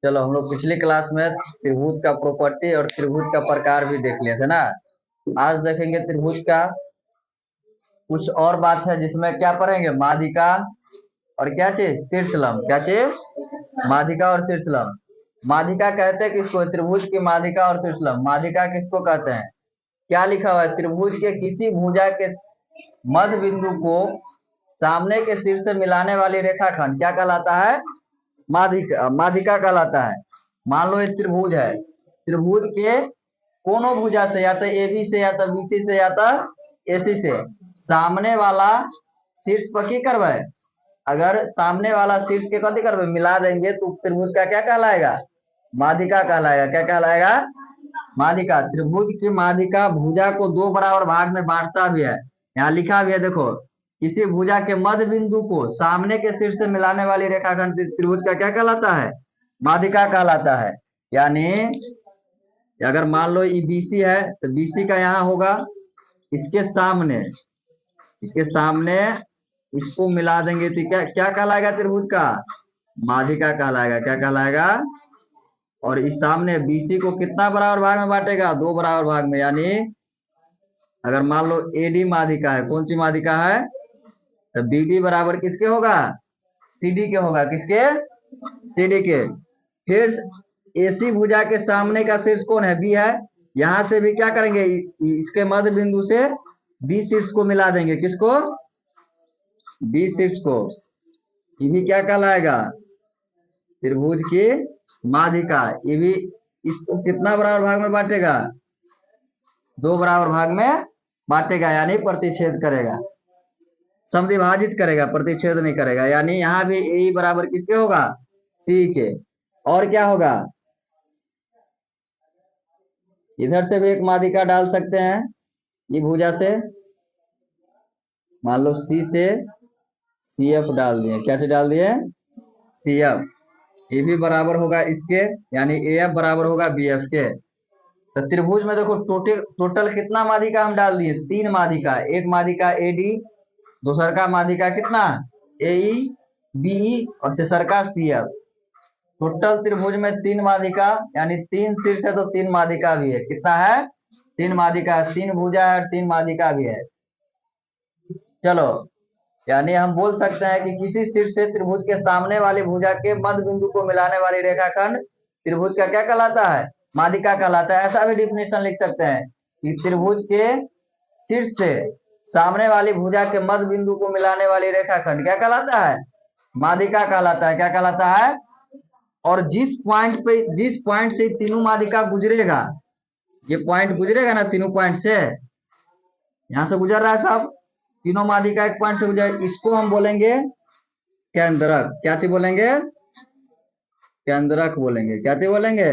चलो हम लोग पिछली क्लास में त्रिभुज का प्रॉपर्टी और त्रिभुज का प्रकार भी देख लिए थे ना। आज देखेंगे त्रिभुज का कुछ और बात है जिसमें क्या पढ़ेंगे, माध्यिका और क्या चीज, शीर्षलंब। क्या चीज, माध्यिका और शीर्षलंब। माध्यिका कहते हैं किसको, त्रिभुज की माध्यिका और शीर्षलंब। माध्यिका किसको कहते हैं, क्या लिखा हुआ है, त्रिभुज के किसी भुजा के मध्य बिंदु को सामने के शीर्ष से मिलाने वाली रेखाखंड क्या कहलाता है, माध्यिका। माध्यिका कहलाता है। मान लो एक त्रिभुज है, त्रिभुज के कोनो भुजा से, या तो AB से, या तो BC से, या तो AC से सामने वाला शीर्ष पर की करवे, अगर सामने वाला शीर्ष के कथी करवे, मिला देंगे तो त्रिभुज का क्या कहलाएगा, माध्यिका कहलाएगा। क्या कहलाएगा, माध्यिका। त्रिभुज की माध्यिका भुजा को दो बराबर भाग में बांटता भी है। यहाँ लिखा भी है देखो, किसी भुजा के मध्य बिंदु को सामने के शीर्ष से मिलाने वाली रेखाखंड त्रिभुज का क्या कहलाता है, माध्यिका कहलाता है। यानी अगर मान लो ये BC है तो BC का यहाँ होगा इसके सामने, इसके सामने इसको मिला देंगे तो क्या क्या कहलाएगा, त्रिभुज का माध्यिका कहलाएगा। क्या कहलाएगा, और इस सामने BC को कितना बराबर भाग में बांटेगा, दो बराबर भाग में। यानी अगर मान लो AD माध्यिका है, कौन सी माध्यिका है, तो BD बराबर किसके होगा, CD के होगा। किसके, CD के। फिर AC भुजा के सामने का शीर्ष कौन है, B है। यहां से भी क्या करेंगे, इसके मध्य बिंदु से B शीर्ष को मिला देंगे। किसको, B शीर्ष को। ये भी क्या कहलाएगा, त्रिभुज की माध्यिका। ये भी इसको कितना बराबर भाग में बांटेगा, दो बराबर भाग में बांटेगा। यानी प्रतिच्छेद करेगा, समद्विभाजित करेगा, प्रतिच्छेद नहीं करेगा। यानी यहाँ भी A बराबर किसके होगा, C के। और क्या होगा, इधर से भी एक माध्यिका डाल सकते हैं, ये भुजा से मान लो C से CF डाल दिए। क्या से डाल दिए, CF। ये भी बराबर होगा इसके, यानी AF बराबर होगा BF के। तो त्रिभुज में देखो टोटल कितना माध्यिका हम डाल दिए, तीन माध्यिका। एक माध्यिका AD, दूसर का माध्यिका कितना AE, BE और तीसर का CF। टोटल त्रिभुज में तीन माध्यिका, यानी तीन शीर्ष है तो तीन माध्यिका भी है। कितना है, तीन माध्यिका, तीन भुजा है और तीन माध्यिका भी है। चलो, यानी हम बोल सकते हैं कि किसी शीर्ष से त्रिभुज के सामने वाली भुजा के मध्य बिंदु को मिलाने वाली रेखाखंड त्रिभुज का क्या कहलाता है, माध्यिका कहलाता है। ऐसा भी डिफिनेशन लिख सकते हैं कि त्रिभुज के शीर्ष से सामने वाली भुजा के मध्य बिंदु को मिलाने वाली रेखाखंड क्या कहलाता है, माध्यिका कहलाता है। क्या कहलाता है, और जिस पॉइंट से तीनों माध्यिका गुजरेगा, ये पॉइंट गुजरेगा ना तीनों पॉइंट से, यहां से गुजर रहा है सब, तीनों माध्यिका एक पॉइंट से गुजर, इसको हम बोलेंगे केंद्रक। क्या चीज बोलेंगे, केंद्रक बोलेंगे। क्या चीज बोलेंगे,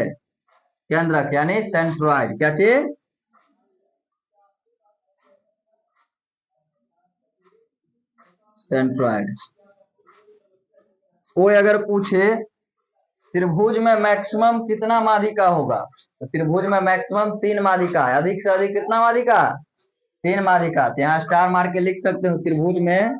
केंद्रक, यानी सेंट्रॉइड। क्या चीज, सेंट्रॉइड। कोई अगर पूछे त्रिभुज में मैक्सिमम कितना माध्यिका होगा, तो त्रिभुज में मैक्सिमम तीन माध्यिका है। अधिक से अधिक कितना माध्यिका, तीन माध्यिका। तो यहाँ स्टार मार के लिख सकते हो, त्रिभुज में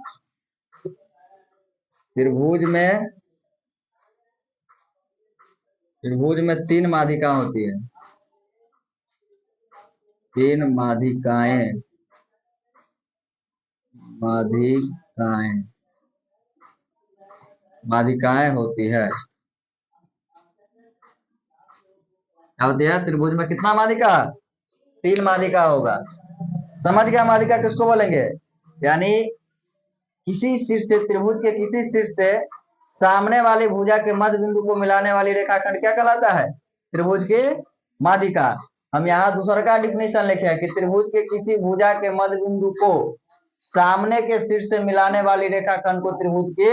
तीन माध्यिका होती है, तीन माध्यिकाएं होती है। क्या होती है, त्रिभुज में कितना माध्यिका, तीन माध्यिका होगा। समझ गया, माध्यिका किसको बोलेंगे, यानी किसी शीर्ष से, त्रिभुज के किसी शीर्ष से सामने वाली भुजा के मध्य बिंदु को मिलाने वाली रेखाखंड क्या कहलाता है, त्रिभुज की माध्यिका। हम यहाँ दूसरा का डिफिनेशन लिखे हैं कि त्रिभुज के किसी भुजा के मध्य बिंदु को सामने के शीर्ष से मिलाने वाली रेखाखंड को त्रिभुज की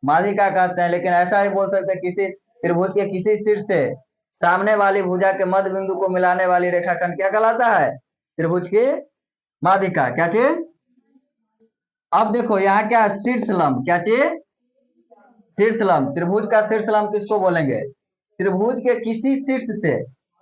माध्यिका कहते हैं। लेकिन ऐसा ही बोल सकते हैं, किसी त्रिभुज के किसी शीर्ष से सामने वाली भुजा के मध्य बिंदु को मिलाने वाली रेखाखंड क्या कहलाता है, त्रिभुज की माध्यिका। क्या चीज, अब देखो यहाँ क्या है, शीर्षलंब। क्या चीज, शीर्षलंब। त्रिभुज का शीर्षलंब किसको बोलेंगे, त्रिभुज के किसी शीर्ष से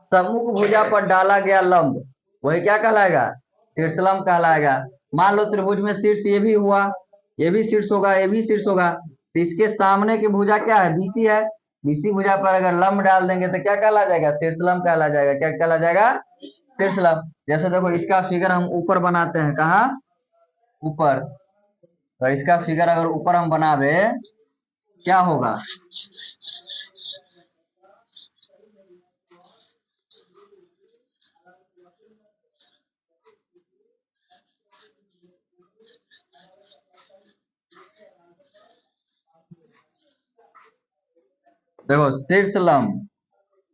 सम्मुख भुजा पर डाला गया लंब, वही क्या कहलाएगा, शीर्षलंब कहलाएगा। मान लो त्रिभुज में शीर्ष ये भी हुआ, ये भी शीर्ष होगा, ये भी शीर्ष होगा, तो इसके सामने की भुजा क्या है, BC है। बीसी भुजा पर अगर लंब डाल देंगे तो क्या कहला जाएगा? शीर्षलंब कहला जाएगा। क्या कहला जाएगा? शीर्षलंब। जैसे देखो इसका फिगर हम ऊपर बनाते हैं, कहा? ऊपर। तो इसका फिगर अगर ऊपर हम बनावे, क्या होगा? देखो शीर्ष लंब,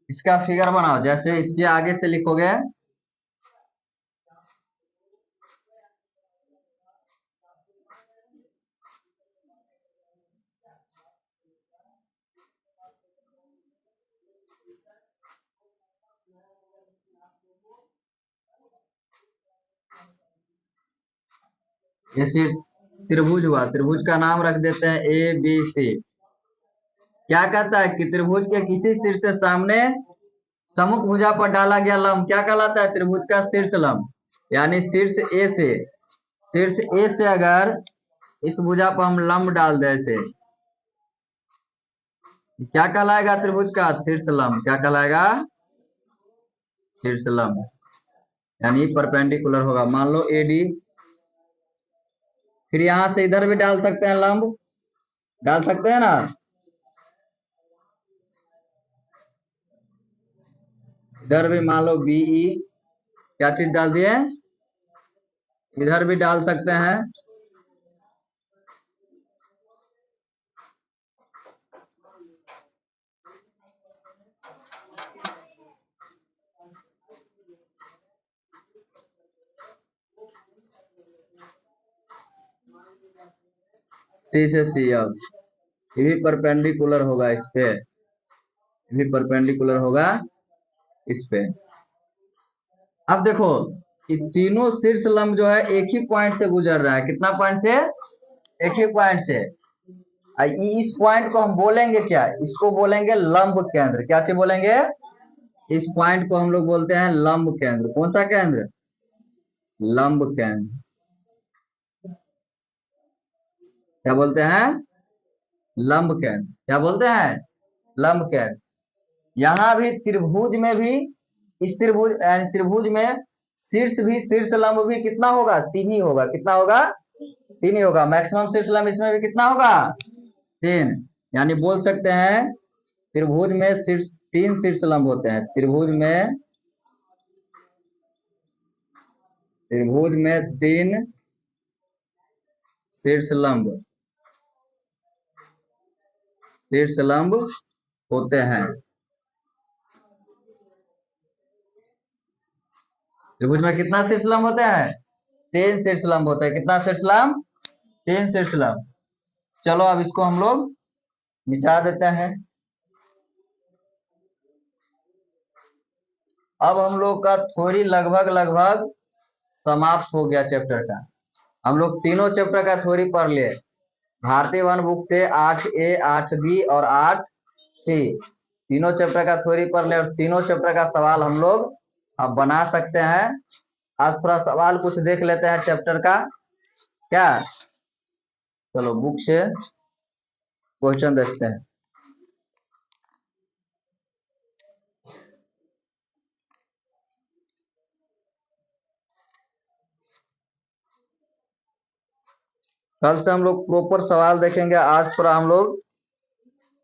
इसका फिगर बनाओ। जैसे इसके आगे से लिखोगे, ये शीर्ष त्रिभुज हुआ। त्रिभुज का नाम रख देते हैं ए बी सी। क्या कहता है कि त्रिभुज के किसी शीर्ष से सामने सम्मुख भुजा पर डाला गया लंब क्या कहलाता है? त्रिभुज का शीर्ष लंब। यानी शीर्ष ए से अगर इस भुजा पर हम लंब डाल दें ऐसे, क्या कहलाएगा? त्रिभुज का शीर्ष लंब। क्या कहलाएगा? शीर्ष लंब। यानी परपेंडिकुलर होगा। मान लो एडी, फिर यहां से इधर भी डाल सकते हैं लंब, डाल सकते हैं ना? इधर भी मान लो बीई, क्या चीज डाल दिए? इधर भी डाल सकते हैं। सी से सी, अब ये भी परपेंडिकुलर होगा इस पे, ये भी परपेंडिकुलर होगा इस पे। अब देखो कि तीनों शीर्ष लंब जो है एक ही पॉइंट से गुजर रहा है। कितना पॉइंट से? एक ही पॉइंट से। इस पॉइंट को हम बोलेंगे क्या? इसको बोलेंगे लंब केंद्र। क्या चीज बोलेंगे? इस पॉइंट को हम लोग बोलते हैं लंब केंद्र। कौन सा केंद्र? लंब केंद्र। क्या बोलते हैं? लंब केंद्र। क्या बोलते हैं? लंब केंद्र। यहां भी त्रिभुज में भी, इस त्रिभुज यानी त्रिभुज में शीर्ष भी, शीर्ष लंब भी कितना होगा? 3 ही होगा। कितना होगा? 3 ही होगा। मैक्सिमम शीर्ष लंब इसमें भी कितना होगा? 3। यानी बोल सकते हैं त्रिभुज में शीर्ष 3 शीर्ष लंब होते हैं। त्रिभुज में 3 शीर्ष लंब होते हैं। त्रिभुज में कितना शीर्ष लंब होते हैं? 3 शीर्ष लंब होते हैं। कितना शीर्ष लंब? 3 शीर्ष लंब। चलो अब इसको हम लोग मिटा देते हैं। अब हम लोग का थ्योरी लगभग समाप्त हो गया चैप्टर का। हम लोग तीनों चैप्टर का थ्योरी पढ़ लिए। भारतीय वन बुक से 8A, 8B और 8C, तीनों चैप्टर का थ्योरी पढ़ ले और तीनों चैप्टर का सवाल हम लोग अब बना सकते हैं। आज थोड़ा सवाल कुछ देख लेते हैं चैप्टर का। क्या? चलो बुक से क्वेश्चन देखते हैं। कल से हम लोग प्रॉपर सवाल देखेंगे। आज थोड़ा हम लोग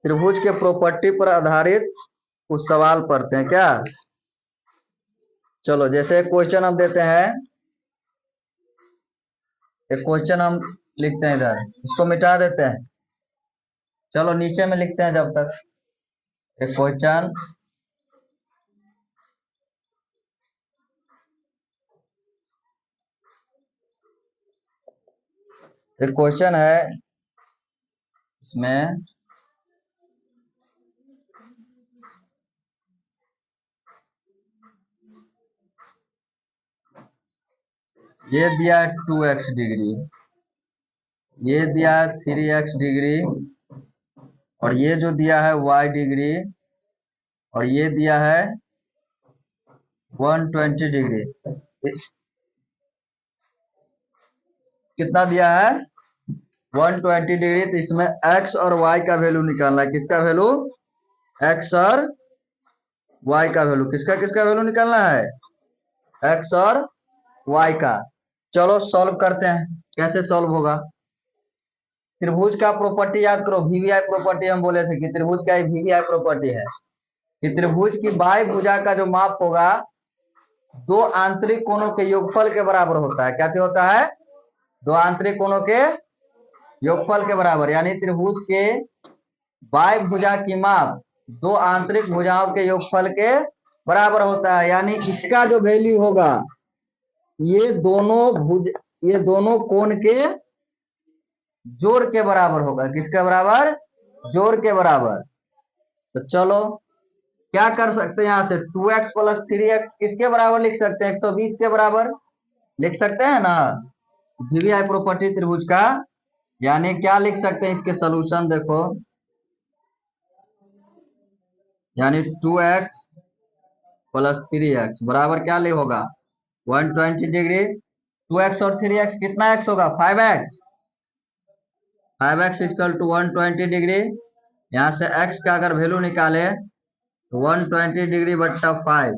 त्रिभुज के प्रॉपर्टी पर आधारित कुछ सवाल पढ़ते हैं। क्या? चलो जैसे क्वेश्चन हम देते हैं, एक क्वेश्चन हम लिखते हैं इधर, इसको मिटा देते हैं। चलो नीचे में लिखते हैं जब तक। एक क्वेश्चन, एक क्वेश्चन है इसमें, ये दिया है 2x डिग्री, ये दिया है 3x डिग्री, और ये जो दिया है y डिग्री, और ये दिया है 120 डिग्री। कितना दिया है? 120 डिग्री। तो इसमें x और y का वैल्यू निकालना है। किसका वैल्यू? एक्स और वाई का वैल्यू, किसका किसका वैल्यू निकालना है, एक्स और वाई का। चलो सॉल्व करते हैं, कैसे सॉल्व होगा। त्रिभुज का प्रॉपर्टी याद करो, वीवीआई प्रॉपर्टी हम बोले थे कि त्रिभुज का वीवीआई प्रॉपर्टी है कि त्रिभुज की बाह्य भुजा का जो माप होगा दो आंतरिक कोणों के योगफल के बराबर होता है। क्या होता है, दो आंतरिक कोणों के योगफल के बराबर, यानी त्रिभुज के बाह्य भुजा की माप दो आंतरिक भुजाओं के योगफल के बराबर होता है। यानी इसका जो वैल्यू होगा ये दोनों कोण के जोड़ के बराबर होगा। किसके बराबर, जोड़ के बराबर। तो चलो क्या कर सकते हैं, यहां से 2x प्लस 3x किसके बराबर लिख सकते हैं, 120 के बराबर लिख सकते हैं ना, वीवीआई प्रॉपर्टी त्रिभुज का। यानी क्या लिख सकते हैं, इसके सॉल्यूशन देखो, यानी 2x प्लस 3x बराबर क्या ले होगा 120 डिग्री। 2x और 3x कितना x होगा, 5x। 5x equal to 120 degree. यहां से x का अगर वैल्यू निकाले 120 डिग्री बट्टा 5,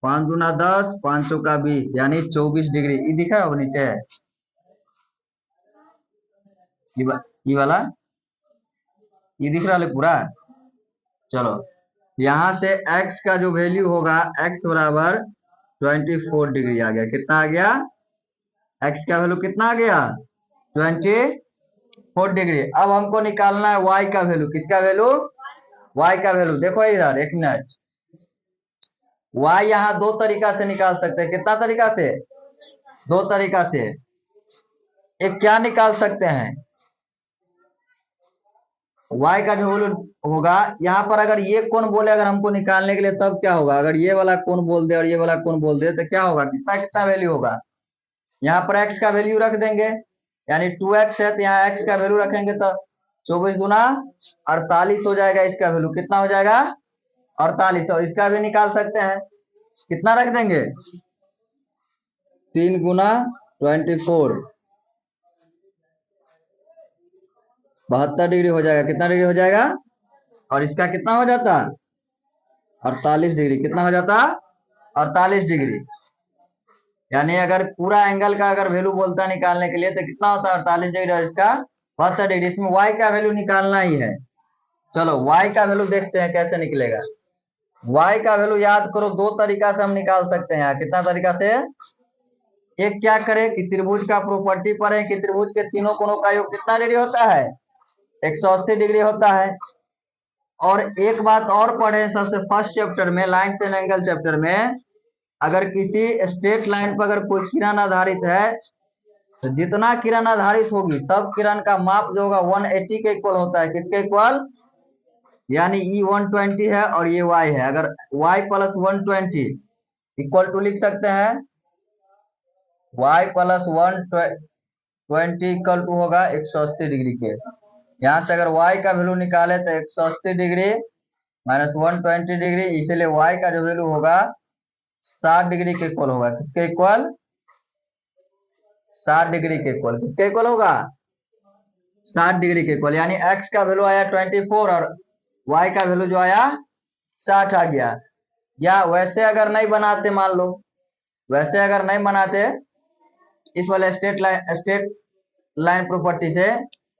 5 दूना 10, 5 चौका 20, यानी 24 डिग्री। ये दिखा हो नीचे, ये वाला ये दिख रहा है पूरा। चलो यहां से x का जो वैल्यू होगा, x बराबर 24 डिग्री आ गया। कितना आ गया, x का वैल्यू कितना आ गया, 24 डिग्री। अब हमको निकालना है y का वैल्यू, किसका वैल्यू, y का वैल्यू। देखो इधर एक मिनट, y यहाँ दो तरीका से निकाल सकते हैं। कितना तरीका से, दो तरीका से। एक क्या निकाल सकते हैं, y का जो वैल्यू होगा यहाँ पर, अगर ये कोण बोले अगर हमको निकालने के लिए, तब क्या होगा, अगर ये वाला कोण बोल दे और ये वाला कोण बोल दे तो क्या होगा, कितना कितना वैल्यू होगा। यहाँ पर x का वैल्यू रख देंगे, यानी 2x है तो यहाँ x का वैल्यू रखेंगे तो 24 गुना 48 हो जाएगा। इसका वैल्यू कितना हो जाएगा, 48। और इसका भी निकाल सकते हैं, कितना रख देंगे, 3 गुना 24, 72 डिग्री हो जाएगा। कितना डिग्री हो जाएगा, और इसका कितना हो जाता, 48 डिग्री। कितना हो जाता, 48 डिग्री। यानी अगर पूरा एंगल का अगर वैल्यू बोलता निकालने के लिए तो कितना होता है, 48 डिग्री, और इसका 72 डिग्री। इसमें y का वैल्यू निकालना ही है। चलो y का वैल्यू देखते हैं कैसे निकलेगा। y का वैल्यू याद करो, दो तरीका से हम निकाल सकते हैं। कितना तरीका से, एक क्या करें कि त्रिभुज का प्रॉपर्टी पढ़े कि त्रिभुज के तीनों कोणों का योग कितना डिग्री होता है, 180 डिग्री होता है। और एक बात और पढ़े सबसे फर्स्ट चैप्टर में, लाइन्स एंड एंगल चैप्टर में, अगर किसी स्ट्रेट लाइन पर अगर कोई किरण आधारित है तो जितना किरण आधारित होगी सब किरण का माप जो होगा 180 के इक्वल होता है। किसके इक्वल, यानी E 120 है और ये y है। अगर y प्लस 120 इक्वल टू लिख सकते हैं, y प्लस 120 इक्वल टू होगा 180 डिग्री के। यहाँ से अगर y का वैल्यू निकाले तो 180 डिग्री माइनस 120 डिग्री, इसीलिए y का जो वैल्यू होगा 60 डिग्री के इक्वल होगा। किसके इक्वल, 60 डिग्री के इक्वल। किसके इक्वल होगा, 60 डिग्री के इक्वल। यानी x का वैल्यू आया 24 और y का वैल्यू जो आया 60 आ गया। या वैसे अगर नहीं बनाते, मान लो वैसे अगर नहीं बनाते इस वाले स्ट्रेट लाइन प्रॉपर्टी से,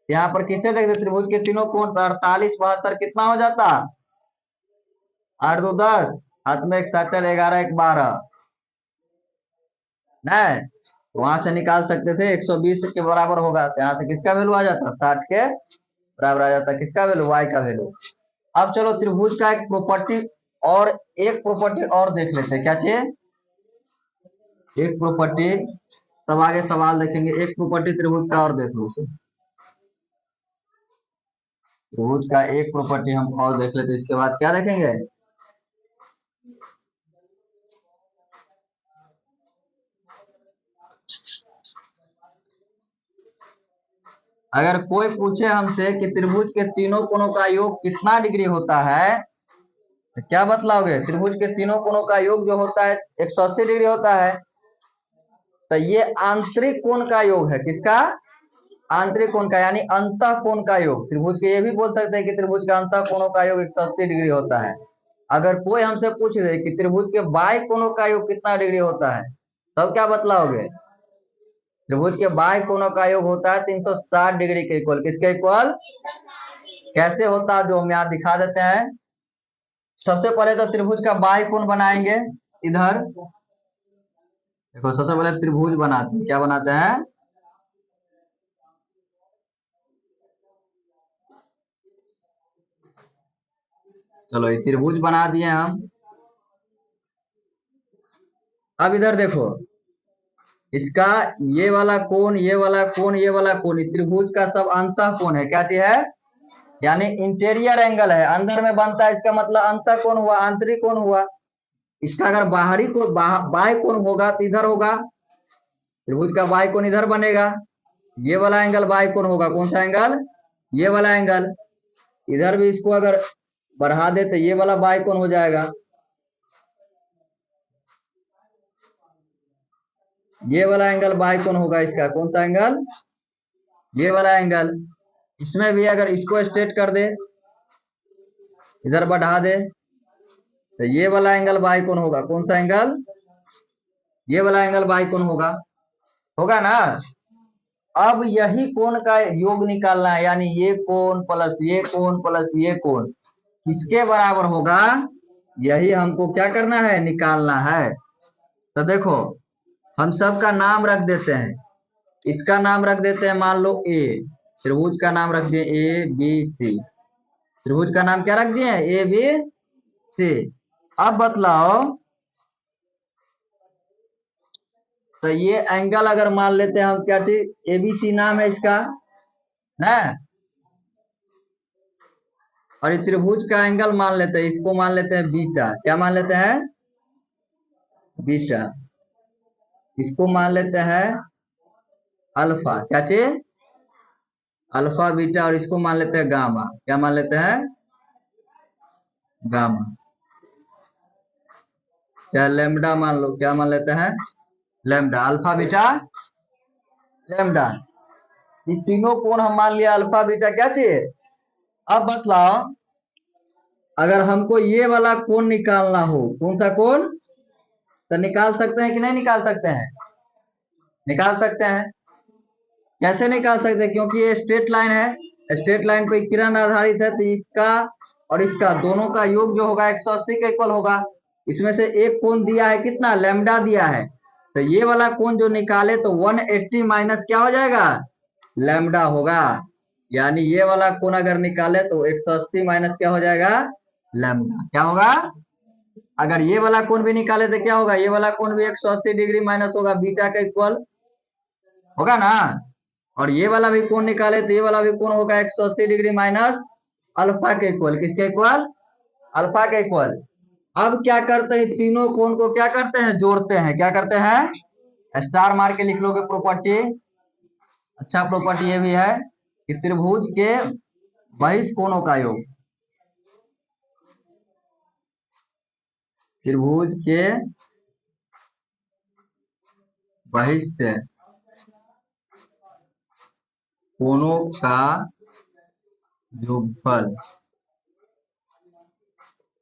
यहाँ पर किससे देखते, त्रिभुज के तीनों कोण 48 72 कितना हो जाता, 8 2 10, हाथ में एक 7 11 1 12, नहीं वहां से निकाल सकते थे 120 के बराबर होगा। तो यहाँ से किसका वैल्यू आ जाता, 60 के बराबर आ जाता। किसका वैल्यू, y का वैल्यू। अब चलो त्रिभुज का एक प्रॉपर्टी और देख लेते हैं। क्या चीज, एक प्रॉपर्टी, तब आगे सवाल देखेंगे। एक प्रॉपर्टी त्रिभुज का और देख लो, त्रिभुज का एक प्रॉपर्टी हम और देख लेते हैं। इसके बाद क्या देखेंगे, अगर कोई पूछे हमसे कि त्रिभुज के तीनों कोणों का योग कितना डिग्री होता है तो क्या बतलाओगे, त्रिभुज के तीनों कोणों का योग जो होता है 180 डिग्री होता है। तो ये आंतरिक कोण का योग है। किसका, आंतरिक कोण का यानी अंतः कोण का योग। त्रिभुज के ये भी बोल सकते हैं कि त्रिभुज का अंतः कोणों का योग 180 डिग्री होता है। अगर कोई हमसे पूछ दे कि त्रिभुज के बाह्य कोणों का योग कितना डिग्री होता है, तब क्या बतलाओगे? त्रिभुज के बाह्य कोणों का योग होता है 360 डिग्री के इक्वल। किसके इक्वल? कैसे होता है जो हम यहाँ दिखा देते हैं। सबसे पहले तो त्रिभुज का बाह्य कोण बनाएंगे। इधर देखो, सबसे पहले त्रिभुज बनाते हैं। क्या बनाते हैं? चलो ये त्रिभुज बना दिए हम। अब इधर देखो, इसका ये वाला कोण, ये वाला कोण, ये वाला कोण, त्रिभुज का सब अंतः कोण है। क्या चीज है? यानी इंटीरियर एंगल है, अंदर में बनता है। इसका मतलब अंतः कोण हुआ, आंतरिक कोण हुआ। इसका अगर बाहरी को बाह्य कोण होगा तो इधर होगा। त्रिभुज का बाह्य कोण इधर बनेगा। ये वाला एंगल बाह्य कोण होगा। कौन सा एंगल? ये वाला एंगल। इधर भी इसको अगर बढ़ा दे तो ये वाला बाह्य कोण हो जाएगा। ये वाला एंगल बाह्य कोण होगा इसका। कौन सा एंगल? ये वाला एंगल। इसमें भी अगर इसको स्ट्रेट कर दे, इधर बढ़ा दे, तो ये वाला एंगल बाह्य कोण होगा। कौन सा एंगल? ये वाला एंगल बाह्य कोण होगा। होगा ना? अब यही कोण का योग निकालना है, यानी ये कोण प्लस ये कोण प्लस ये कोण किसके बराबर होगा, यही हमको क्या करना है? निकालना है। तो देखो, हम सबका नाम रख देते हैं। इसका नाम रख देते हैं, मान लो ए। त्रिभुज का नाम रख दिए ए बी सी। त्रिभुज का नाम क्या रख दिए? A B C. अब बतलाओ, तो ये एंगल अगर मान लेते हैं हम, क्या चीज? एबीसी नाम है इसका ना। और त्रिभुज का एंगल मान लेते हैं, इसको मान लेते हैं बीटा। क्या मान लेते हैं? बीटा। इसको मान लेते हैं अल्फा। क्या चीज? Alpha beta. और इसको मान लेते हैं गामा। क्या मान लेते हैं? गामा। क्या लेमडा मान लो। क्या मान लेते हैं? लेमडा। Alpha beta lambda. ये तीनों कोण हम मान लिया, अल्फा बीटा। क्या चाहिए? अब बतलाओ, अगर हमको ये वाला कोण निकालना हो, कौन सा कोण, तो निकाल सकते हैं कि नहीं निकाल सकते हैं? निकाल सकते हैं। कैसे निकाल सकते हैं? क्योंकि ये स्ट्रेट लाइन है, स्ट्रेट लाइन पे किरण आधारित है, तो इसका और इसका दोनों का योग जो होगा 180 के इक्वल होगा। इसमें से एक कोण दिया है, कितना? लैम्डा दिया है। तो ये वाला कोण जो निकाले तो 180 माइनस क्या हो जाएगा? लैम्डा होगा। यानी ये वाला कोण अगर निकाले तो 180 माइनस क्या हो जाएगा? लैम्डा। क्या होगा? अगर ये वाला कोण भी निकाले तो क्या होगा? ये वाला कोण भी 180 डिग्री माइनस होगा, बीटा का इक्वल होगा ना। और ये वाला भी कोण निकाले तो ये वाला भी कोण होगा 180 डिग्री माइनस अल्फा के इक्वल। किसके इक्वल? अल्फा के इक्वल। अब क्या करते हैं? तीनों कोण को क्या करते हैं? जोड़ते हैं। क्या करते हैं? स्टार मार के लिख लोगे प्रॉपर्टी। अच्छा, प्रॉपर्टी ये भी है कि त्रिभुज के बहिष्ठ कोणों का योग, त्रिभुज के बहिष्ठ कोणों का योगफल,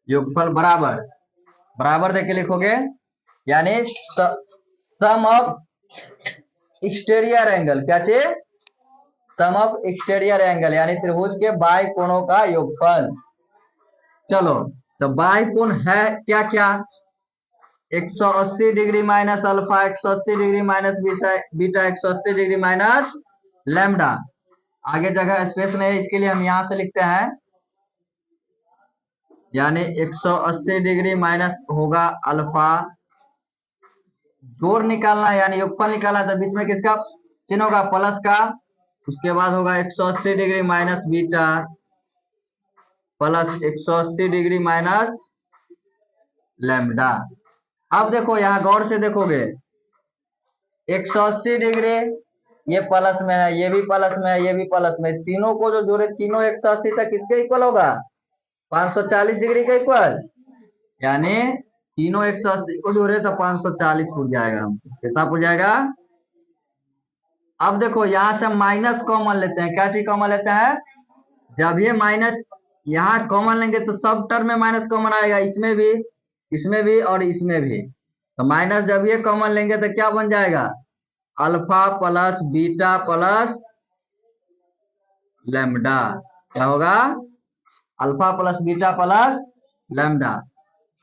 योगफल बराबर बराबर देके लिखोगे, यानी सम ऑफ एक्सटीरियर एंगल। क्या चीज? सम ऑफ एक्सटीरियर एंगल, यानी त्रिभुज के बाह्य कोणों का योगफल। चलो, तो बाह्य कोण है क्या क्या? 180 degree minus alpha, 180 degree minus beta, 180 degree minus lambda. आगे जगह स्पेस नहीं है, इसके लिए हम यहां से लिखते हैं, यानी 180 डिग्री माइनस होगा अल्फा। जोड़ निकालना यानी योगफल निकालना, तो बीच में किसका चिन्ह होगा? प्लस का। उसके बाद होगा 180 degree minus beta plus 180 degree minus lambda. अब देखो, यहाँ गौर से देखोगे, 180 डिग्री ये प्लस में है, ये भी प्लस में है, ये भी प्लस में, तीनों को जो जोड़े, तीनों 180 तक किसके इक्वल होगा? 540 डिग्री के इक्वल। यानी तीनों 180 को जोड़े तो 540 पुर जाएगा। कितना पुर जाएगा? अब देखो यहाँ से हम माइनस कॉमन लेते हैं। क्या चीज कॉमन लेते हैं? जब ये माइनस यहाँ कॉमन लेंगे तो सब टर्म में माइनस कॉमन आएगा, इसमें भी और इसमें भी। तो माइनस जब ये कॉमन लेंगे तो क्या बन जाएगा? Alpha plus beta plus lambda. क्या होगा? Alpha plus beta plus lambda.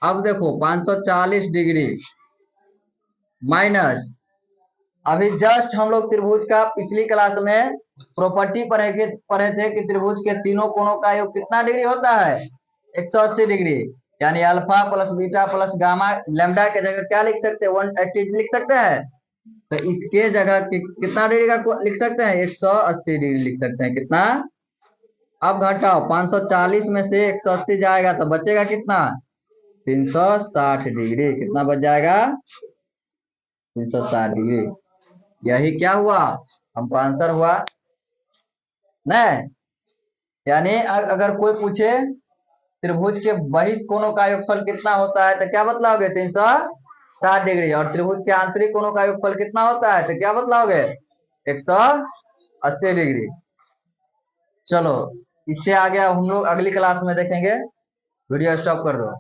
अब देखो 540 डिग्री माइनस, अभी जस्ट हम लोग त्रिभुज का पिछली क्लास में प्रॉपर्टी पढ़े थे कि त्रिभुज के तीनों कोणों का योग कितना डिग्री होता है? 180 डिग्री। यानी alpha plus beta plus gamma lambda के जगह क्या लिख सकते हैं? 180 लिख सकते हैं। तो इसके जगह कितना डिग्री का लिख सकते हैं? 180 डिग्री लिख सकते हैं। कितना? अब घटाओ, 540 में से 180 जाएगा तो बचेगा कितना? 360 डिग्री। कितना बच जाएगा? 360 डिग्री। यही क्या हुआ? हमका आंसर हुआ नहीं। यानी अगर कोई पूछे त्रिभुज के बहिष कोणों का योगफल कितना होता है तो क्या बतलाओगे? 360 डिग्री। और त्रिभुज के आंतरिक कोणों का योगफल कितना होता है तो क्या बतलाओगे? 180 डिग्री। चलो, इससे आगे हम लोग अगली क्लास में देखेंगे। वीडियो स्टॉप कर दो।